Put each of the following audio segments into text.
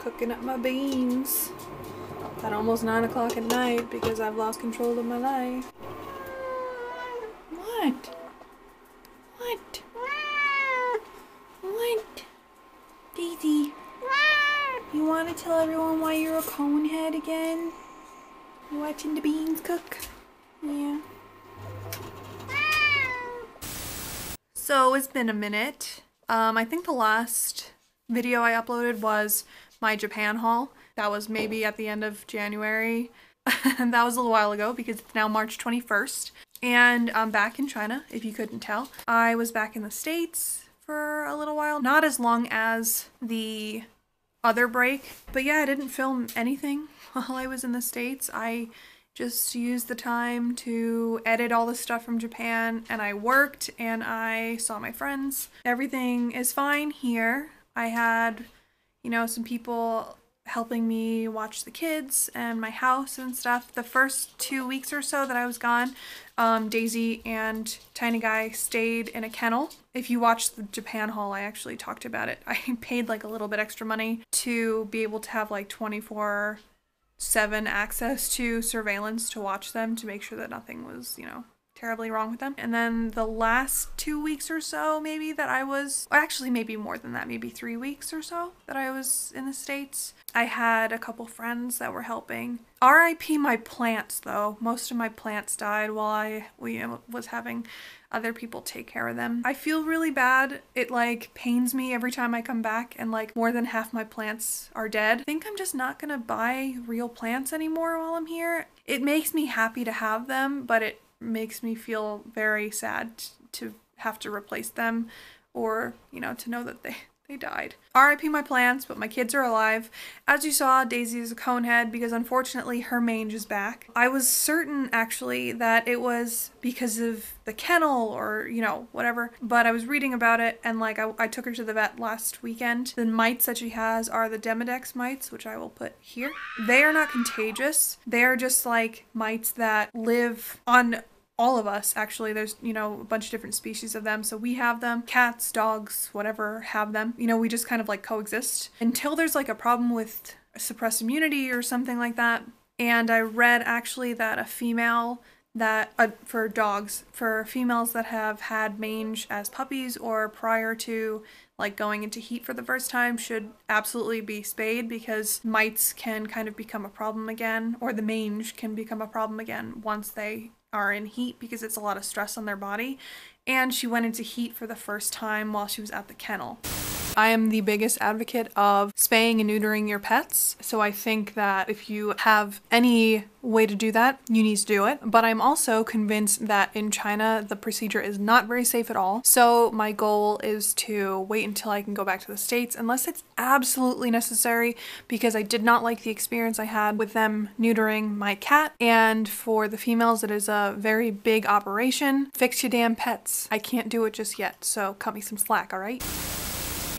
cooking up my beans at almost 9 o'clock at night because I've lost control of my life. What? What? What? Daisy, you want to tell everyone why you're a conehead again? You watching the beans cook? Yeah. So it's been a minute. I think the last video I uploaded was my Japan haul. That was maybe at the end of January. And that was a little while ago because it's now March 21st. And I'm back in China, if you couldn't tell. I was back in the States for a little while. Not as long as the other break. But yeah, I didn't film anything while I was in the States. I just used the time to edit all the stuff from Japan, and I worked and I saw my friends. Everything is fine here. I had, you know, some people helping me watch the kids and my house and stuff. The first 2 weeks or so that I was gone, Daisy and Tiny Guy stayed in a kennel. If you watched the Japan haul, I actually talked about it. I paid like a little bit extra money to be able to have like 24/7 access to surveillance to watch them to make sure that nothing was, you know, terribly wrong with them. And then the last 2 weeks or so, maybe that I was, or actually maybe more than that, maybe 3 weeks or so that I was in the States, I had a couple friends that were helping. RIP my plants though. Most of my plants died while I was having other people take care of them. I feel really bad. It like pains me every time I come back and like more than half my plants are dead. I think I'm just not gonna buy real plants anymore while I'm here. It makes me happy to have them, but it makes me feel very sad to have to replace them or, you know, to know that they died. RIP my plants, but my kids are alive. As you saw, Daisy is a conehead because unfortunately her mange is back. I was certain actually that it was because of the kennel or, you know, whatever, but I was reading about it and like I took her to the vet last weekend. The mites that she has are the Demodex mites, which I will put here. They are not contagious. They are just like mites that live on all of us, actually. There's, you know, a bunch of different species of them. So we have them. Cats, dogs, whatever have them. You know, we just kind of like coexist until there's like a problem with suppressed immunity or something like that. And I read actually that a female that, for dogs, for females that have had mange as puppies or prior to like going into heat for the first time should absolutely be spayed because mites can kind of become a problem again, or the mange can become a problem again once they are in heat because it's a lot of stress on their body. And she went into heat for the first time while she was at the kennel. I am the biggest advocate of spaying and neutering your pets, so I think that if you have any way to do that, you need to do it. But I'm also convinced that in China, the procedure is not very safe at all. So my goal is to wait until I can go back to the States, unless it's absolutely necessary, because I did not like the experience I had with them neutering my cat. And for the females, it is a very big operation. Fix your damn pets. I can't do it just yet, so cut me some slack, all right?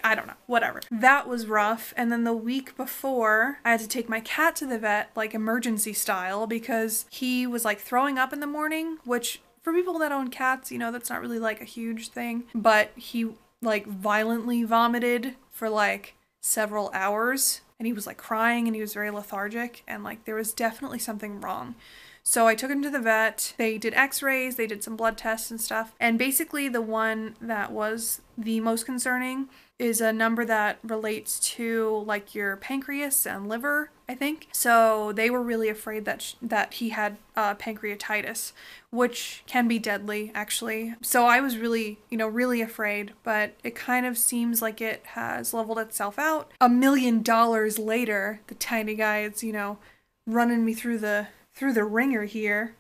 I don't know, whatever. That was rough. And then the week before, I had to take my cat to the vet, like emergency style, because he was like throwing up in the morning, which for people that own cats, you know, that's not really like a huge thing. But he like violently vomited for like several hours and he was like crying and he was very lethargic and like there was definitely something wrong. So I took him to the vet. They did x-rays, they did some blood tests and stuff. And basically the one that was the most concerning is a number that relates to like your pancreas and liver, I think. So they were really afraid that he had pancreatitis, which can be deadly actually. So I was really, you know, really afraid, but it kind of seems like it has leveled itself out. $1 million later, the tiny guy is, you know, running me through the ringer here.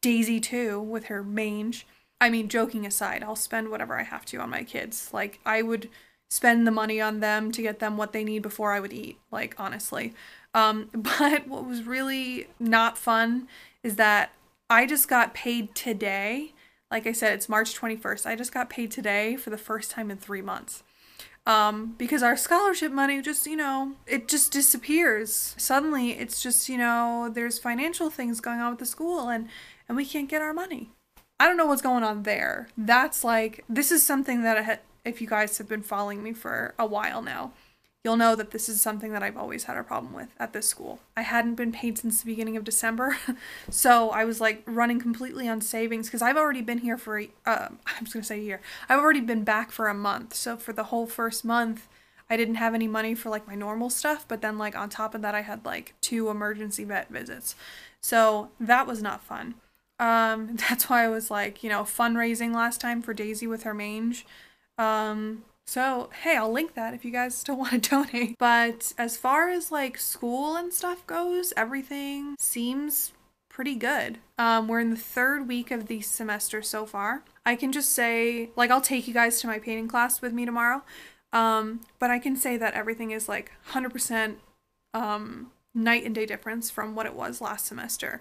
Daisy too, with her mange. I mean, joking aside, I'll spend whatever I have to on my kids. Like, I would spend the money on them to get them what they need before I would eat, like, honestly. But what was really not fun is that I just got paid today. Like I said, it's March 21st. I just got paid today for the first time in 3 months. Because our scholarship money just, you know, it just disappears. Suddenly, it's just, you know, there's financial things going on with the school and we can't get our money. I don't know what's going on there. That's like, this is something that if you guys have been following me for a while now, you'll know that this is something that I've always had a problem with at this school. I hadn't been paid since the beginning of December, so I was like running completely on savings because I've already been here for, I'm just gonna say a year. I've already been back for a month, so for the whole first month, I didn't have any money for like my normal stuff, but then like on top of that, I had like 2 emergency vet visits. So that was not fun. That's why I was like, fundraising last time for Daisy with her mange. So hey, I'll link that if you guys still want to donate. But as far as like school and stuff goes, everything seems pretty good. We're in the 3rd week of the semester so far. I can just say, like, I'll take you guys to my painting class with me tomorrow. But I can say that everything is like 100% night and day difference from what it was last semester,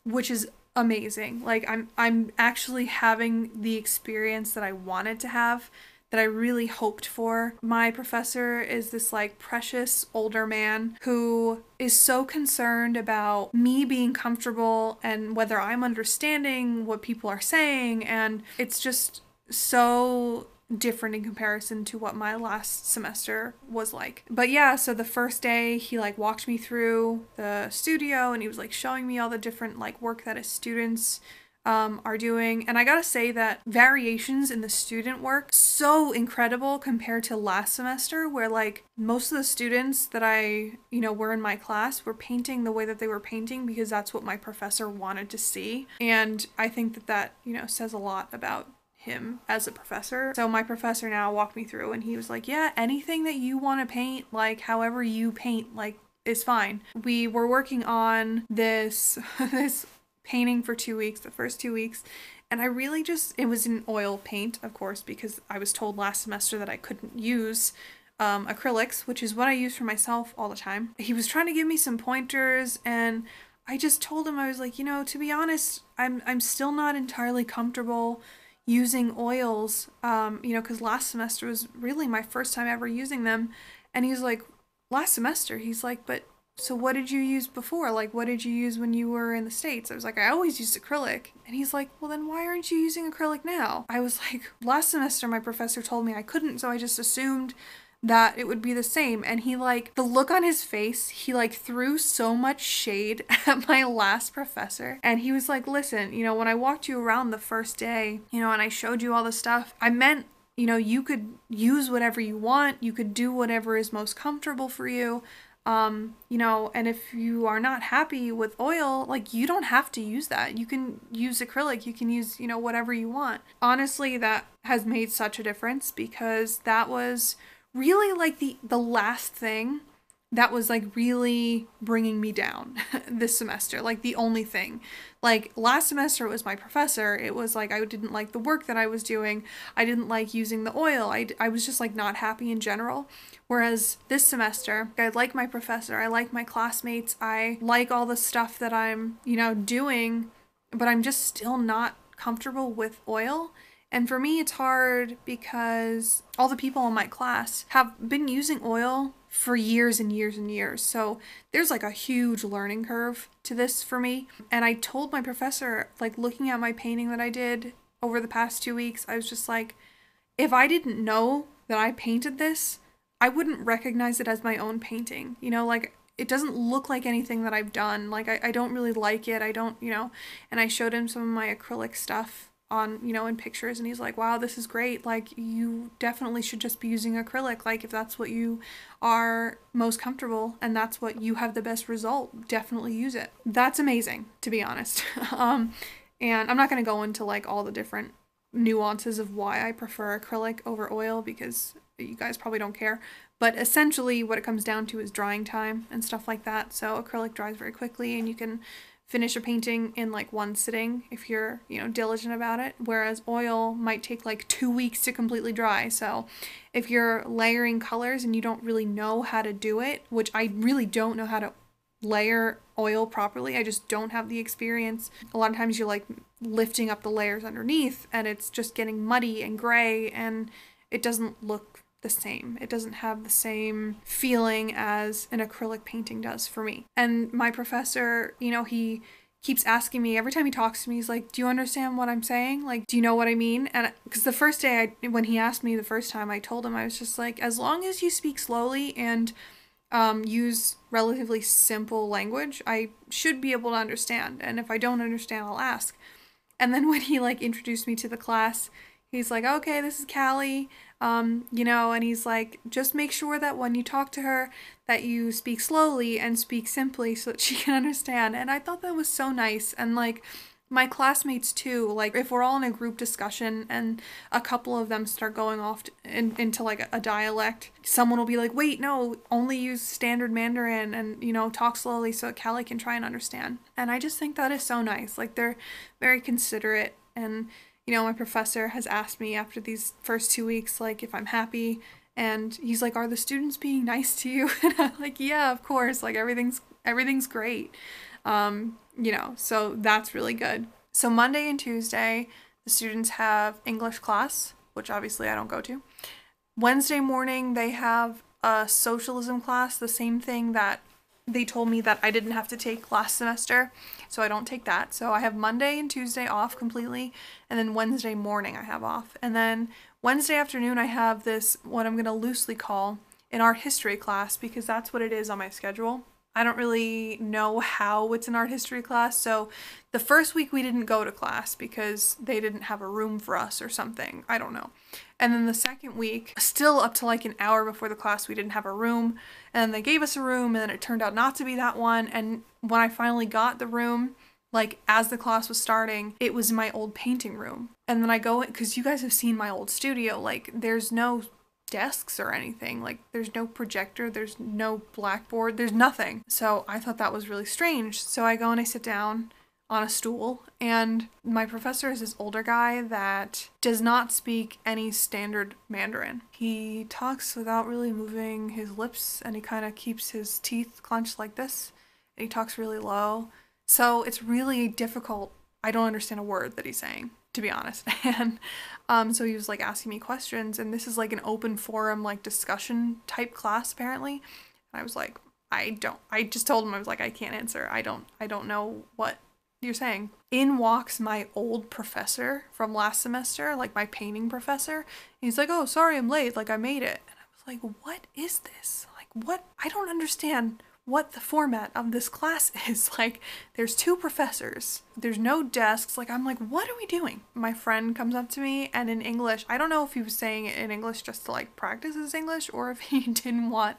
which is amazing. Like I'm actually having the experience that I wanted to have, that I really hoped for. My professor is this like precious older man who is so concerned about me being comfortable and whether I'm understanding what people are saying, and it's just so different in comparison to what my last semester was like. But yeah, so the first day he like walked me through the studio and he was like showing me all the different like work that his students are doing. And I gotta say that variations in the student work so incredible compared to last semester, where like most of the students that I were in my class were painting the way that they were painting because that's what my professor wanted to see. And I think that says a lot about him as a professor. So my professor now walked me through and he was like, yeah, anything that you want to paint, like however you paint, like is fine. We were working on this this painting for 2 weeks, the first 2 weeks, and I really it was an oil paint, of course, because I was told last semester that I couldn't use acrylics, which is what I use for myself all the time. He was trying to give me some pointers, and I just told him, I was like, to be honest, I'm still not entirely comfortable using oils, because last semester was really my first time ever using them. And he's like, last semester? He's like, but so what did you use before? Like, what did you use when you were in the States? I was like, I always used acrylic. And he's like, well, then why aren't you using acrylic now? I was like, last semester my professor told me I couldn't, so I just assumed that it would be the same. And he like, the look on his face, he like threw so much shade at my last professor. And he was like, listen, when I walked you around the first day, and I showed you all the stuff, I meant, you could use whatever you want. You could do whatever is most comfortable for you. And if you are not happy with oil, like you don't have to use that. You can use acrylic, you can use, whatever you want. Honestly, that has made such a difference because that was really like the last thing that was like really bringing me down this semester. Like the only thing. Like last semester it was my professor. It was like I didn't like the work that I was doing. I didn't like using the oil. I was just like not happy in general. Whereas this semester, I like my professor. I like my classmates. I like all the stuff that I'm, doing, but I'm just still not comfortable with oil. And for me, it's hard because all the people in my class have been using oil for years and years and years. So there's like a huge learning curve to this for me. And I told my professor, like looking at my painting that I did over the past 2 weeks, I was just like, if I didn't know that I painted this, I wouldn't recognize it as my own painting. Like it doesn't look like anything that I've done. Like I don't really like it. I don't, and I showed him some of my acrylic stuff on, in pictures, and he's like, wow, this is great. Like you definitely should just be using acrylic. Like if that's what you are most comfortable and that's what you have the best result, definitely use it. That's amazing, to be honest. And I'm not going to go into like all the different nuances of why I prefer acrylic over oil because you guys probably don't care. But essentially what it comes down to is drying time and stuff like that. So acrylic dries very quickly and you can finish a painting in like one sitting if you're, diligent about it, whereas oil might take like 2 weeks to completely dry. So if you're layering colors and you don't really know how to do it, which I really don't know how to layer oil properly, I just don't have the experience. A lot of times you're like lifting up the layers underneath and it's just getting muddy and gray and it doesn't look the same. It doesn't have the same feeling as an acrylic painting does for me. And my professor, he keeps asking me, every time he talks to me, he's like, do you understand what I'm saying? Like, do you know what I mean? And because the first day, when he asked me the first time, I told him, I was just like, as long as you speak slowly and use relatively simple language, I should be able to understand. And if I don't understand, I'll ask. And then when he like introduced me to the class, he's like, okay, this is Callie, you know, and he's like, just make sure that when you talk to her that you speak slowly and speak simply so that she can understand. And I thought that was so nice. And like my classmates too, like if we're all in a group discussion and a couple of them start going off into like a dialect, someone will be like, wait, no, only use standard Mandarin and, you know, talk slowly so Callie can try and understand. And I just think that is so nice. Like they're very considerate. And you know, my professor has asked me after these first 2 weeks, like, if I'm happy, and he's like, are the students being nice to you? And I'm like, yeah, of course, like, everything's great, you know, so that's really good. So Monday and Tuesday, the students have English class, which obviously I don't go to. Wednesday morning, they have a socialism class, the same thing that they told me that I didn't have to take last semester, so I don't take that. So I have Monday and Tuesday off completely, and then Wednesday morning I have off. And then Wednesday afternoon I have this, what I'm going to loosely call an art history class, because that's what it is on my schedule. I don't really know how it's an art history class, so the first week we didn't go to class because they didn't have a room for us or something. I don't know. And then the second week, still up to like an hour before the class, we didn't have a room. And then they gave us a room, and then it turned out not to be that one. And when I finally got the room, like as the class was starting, it was my old painting room. And then I go in, because you guys have seen my old studio, like there's no desks or anything, like there's no projector, there's no blackboard, there's nothing. So I thought that was really strange. So I go and I sit down on a stool, and my professor is this older guy that does not speak any standard Mandarin. He talks without really moving his lips, and he kind of keeps his teeth clenched like this, and he talks really low. So it's really difficult. I don't understand a word that he's saying, to be honest. And so he was like asking me questions, and this is like an open forum, like discussion type class apparently. And I was like, I just told him, I was like, I can't answer. I don't know what you're saying. In walks my old professor from last semester, like my painting professor. And he's like, oh, sorry, I'm late. Like I made it. And I was like, what is this? Like what? I don't understand what the format of this class is. Like there's two professors, there's no desks. Like I'm like, what are we doing? My friend comes up to me, and in English, I don't know if he was saying it in English just to like practice his English, or if he didn't want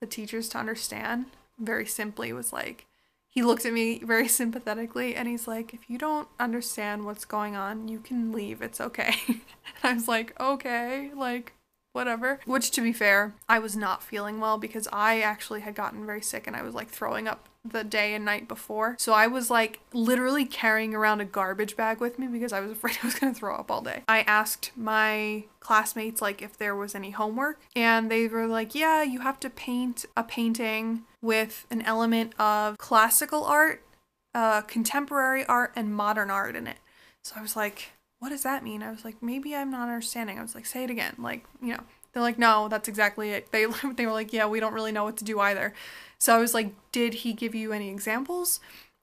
the teachers to understand. Very simply was like, he looked at me very sympathetically, and he's like, if you don't understand what's going on, you can leave, it's okay. And I was like, okay, like whatever. Which, to be fair, I was not feeling well because I actually had gotten very sick, and I was like throwing up the day and night before. So I was like literally carrying around a garbage bag with me because I was afraid I was gonna throw up all day. I asked my classmates like if there was any homework, and they were like, yeah, you have to paint a painting with an element of classical art, contemporary art, and modern art in it. So I was like, what does that mean? I was like, maybe I'm not understanding. I was like, say it again. Like, you know, they're like, no, that's exactly it. They were like, yeah, we don't really know what to do either. So I was like, did he give you any examples?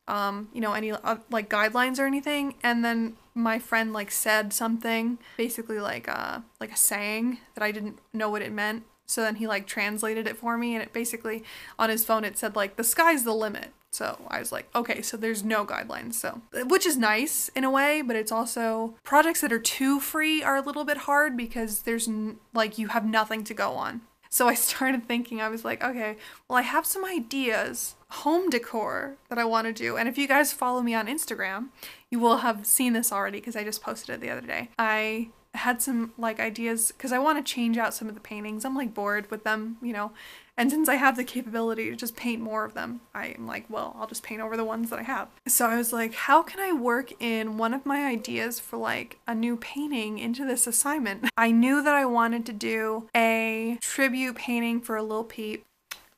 You know, any like guidelines or anything? And then my friend like said something basically like a saying that I didn't know what it meant. So then he like translated it for me, and it basically on his phone it said like the sky's the limit. So I was like, okay, so there's no guidelines. So, which is nice in a way, but it's also projects that are too free are a little bit hard because there's like you have nothing to go on. So I started thinking, I was like, okay, well, I have some ideas, home decor that I want to do. And if you guys follow me on Instagram, you will have seen this already because I just posted it the other day. I had some like ideas because I want to change out some of the paintings. I'm like bored with them, you know, and since I have the capability to just paint more of them, I'm like, well, I'll just paint over the ones that I have. So I was like, how can I work in one of my ideas for like a new painting into this assignment? I knew that I wanted to do a tribute painting for Lil Peep,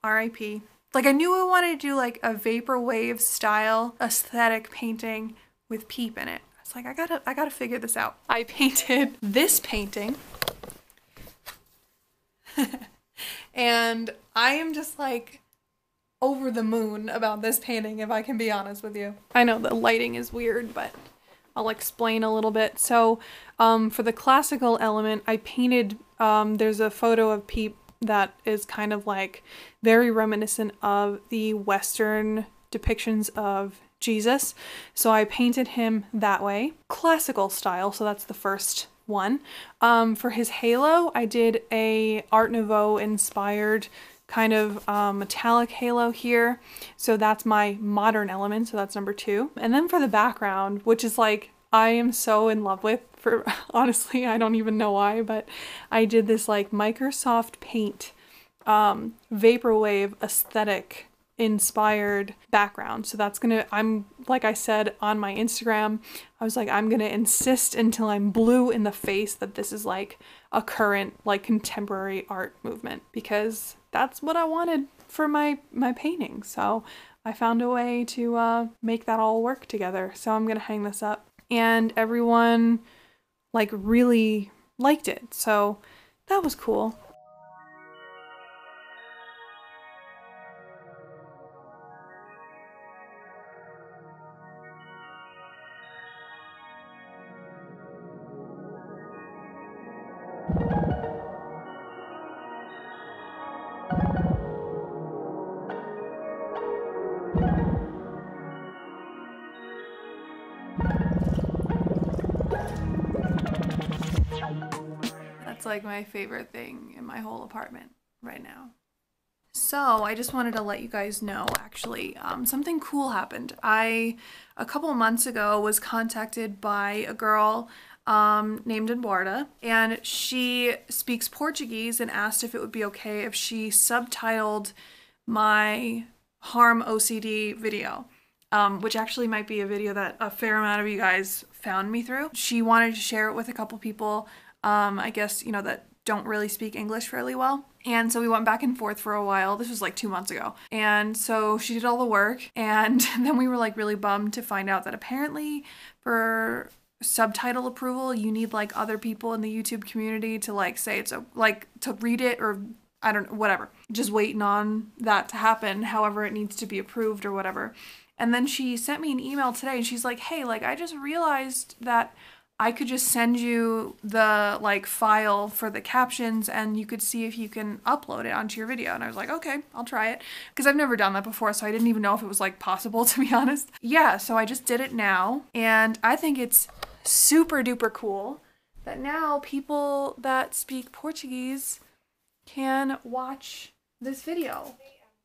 R.I.P. Like I knew I wanted to do like a vaporwave style aesthetic painting with Peep in it. It's like, I gotta figure this out. I painted this painting and I am just like, over the moon about this painting, if I can be honest with you. I know the lighting is weird, but I'll explain a little bit. So for the classical element, I painted, there's a photo of Peep that is kind of like very reminiscent of the Western depictions of Jesus. So I painted him that way, classical style. So that's the first one. For his halo, I did a Art Nouveau inspired kind of metallic halo here. So that's my modern element. So that's number 2. And then for the background, which is like, I am so in love with, for honestly, I don't even know why, but I did this like Microsoft Paint vaporwave aesthetic inspired background. So that's I'm like I said on my Instagram, I was like, I'm gonna insist until I'm blue in the face that this is like a current like contemporary art movement, because that's what I wanted for my painting. So I found a way to make that all work together. So I'm gonna hang this up, and everyone like really liked it. So that was cool. That's like my favorite thing in my whole apartment right now. So I just wanted to let you guys know, actually, something cool happened. A couple months ago was contacted by a girl named Eduarda, and she speaks Portuguese and asked if it would be okay if she subtitled my harm OCD video. Which actually might be a video that a fair amount of you guys found me through. She wanted to share it with a couple people, I guess, you know, that don't really speak English fairly well. And so we went back and forth for a while. This was like 2 months ago. And so she did all the work, and then we were like really bummed to find out that apparently for subtitle approval, you need like other people in the YouTube community to like say it's like to read it, or I don't know, whatever. Just waiting on that to happen, however it needs to be approved or whatever. And then she sent me an email today, and she's like, hey, like I just realized that I could just send you the like file for the captions and you could see if you can upload it onto your video. And I was like, okay, I'll try it. Because I've never done that before, so I didn't even know if it was like possible, to be honest. Yeah, so I just did it now, and I think it's super duper cool that now people that speak Portuguese can watch this video.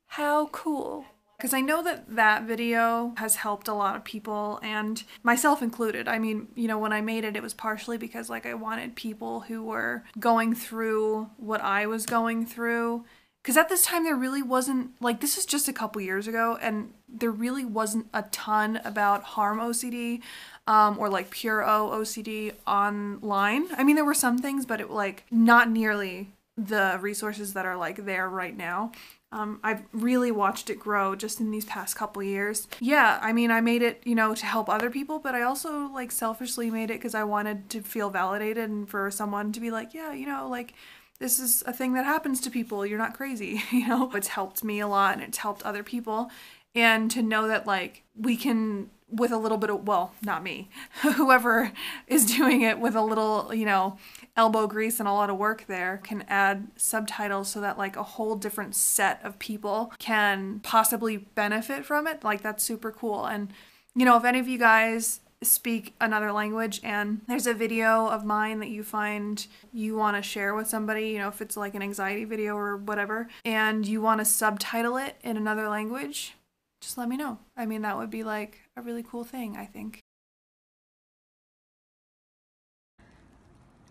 How cool. Because I know that that video has helped a lot of people, and myself included. I mean, you know, when I made it, it was partially because like I wanted people who were going through what I was going through. Because at this time there really wasn't, like, this is just a couple years ago, and there really wasn't a ton about harm OCD or like pure O OCD online. I mean, there were some things, but it like not nearly the resources that are like there right now. I've really watched it grow just in these past couple years. Yeah, I mean, I made it, you know, to help other people, but I also like selfishly made it because I wanted to feel validated and for someone to be like, yeah, you know, like this is a thing that happens to people. You're not crazy, you know? It's helped me a lot, and it's helped other people. And to know that like we can, with a little bit of, well, not me, whoever is doing it with a little, you know, elbow grease and a lot of work there, can add subtitles so that like a whole different set of people can possibly benefit from it. Like that's super cool. And you know, if any of you guys speak another language and there's a video of mine that you find you want to share with somebody, you know, if it's like an anxiety video or whatever, and you want to subtitle it in another language, just let me know. I mean, that would be like a really cool thing, I think.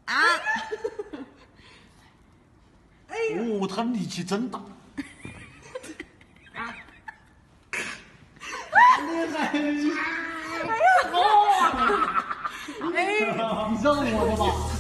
Ah! 哦，他力气真大。啊！哎呀！你让我的吧。